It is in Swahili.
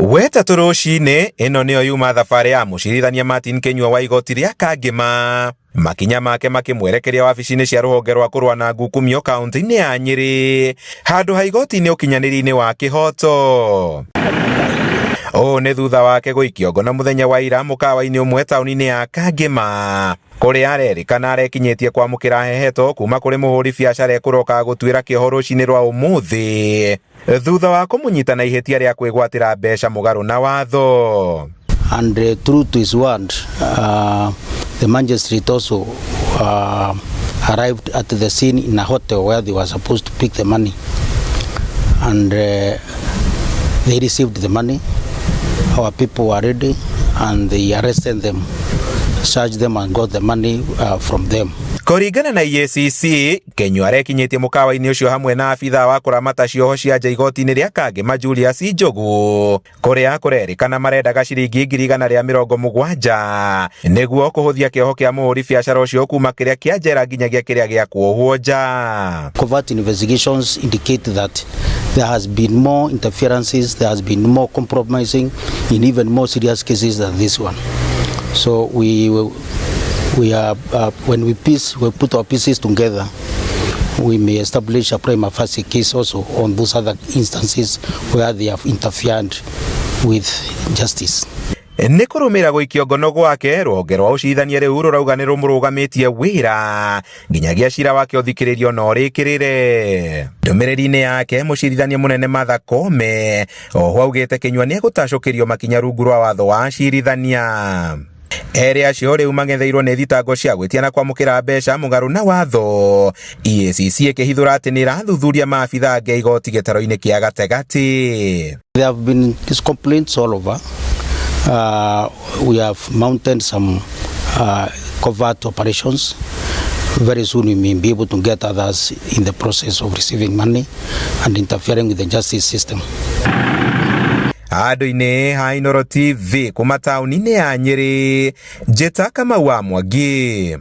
Weta turucini ino niyo yuma thabari ya mucirithania Martin Kinyua wa igoti ria Kangema, makinya make makimwerekeria wabici-ini cia ruhonge rwa kurua na ngukumio kaunti-ini ya Nyeri handu ha igoti-ini ukinyaniri-ini wa kihoto. Ni thutha wake guikio ngona muthenya wa ira mukawa-ini umwe tauni-ini ya Kangema kuria arerikana arekinyitie kwamukira heheto kuma kuri muhuri biacara ekuroka gutwira kioho ruci-ini rwa umuthi thutha wa kumunyita na ihetia ria kwigwatira mbeca mugaru na watho. And true to his word, the magistrate also arrived at the scene in a hotel where they were supposed to pick the money, and they received the money. Our people were ready and they arrested them, searched them and got the money from them. Kuringana na EACC, Kinyua arekinyitie mukawa-ini ucio hamwe na abitha wa kuramata cioho cia nja igoti-ini ria Kangema Julius Njogu kuria kurerikana marendaga ciringi 170,000 niguo kuhuthia kioho kia muhuri biacara ucio kuma kiria kia njera nginyagia kiria gia kuohwo nja. Covert investigations indicate that there has been more interferences, there has been more compromising in even more serious cases than this one. So we are when we put our pieces together, we may establish a prima facie case also on those other instances where they have interfered with justice. Ni kurumira guikio ngono gwake ruhonge rwa ucirithania riu rurauga ni rumurugamitie wira nginyagia cira wake uthikiririo no rikirire. Ndumiriri-ini yake mucirithania munene Martha Koome oho augite Kinyua ni egutacukirio makinya rungu rwa watho wa acirithania. Ere acio riu mangetheirwo ni thitango cia gwitia na kwamukira mbeca mugaru na watho. EACC ikihithura ati ni irathuthuria maabitha angi igoti gitaro-ini kia gategati. There have been these complaints all over. We have mounted some covert operations. Very soon we may be able to get others in the process of receiving money and interfering with the justice system. Ado-ini ha Inooro TV kuma tauni-ini ya Nyeri, Njeta Kamau wa Mwangi.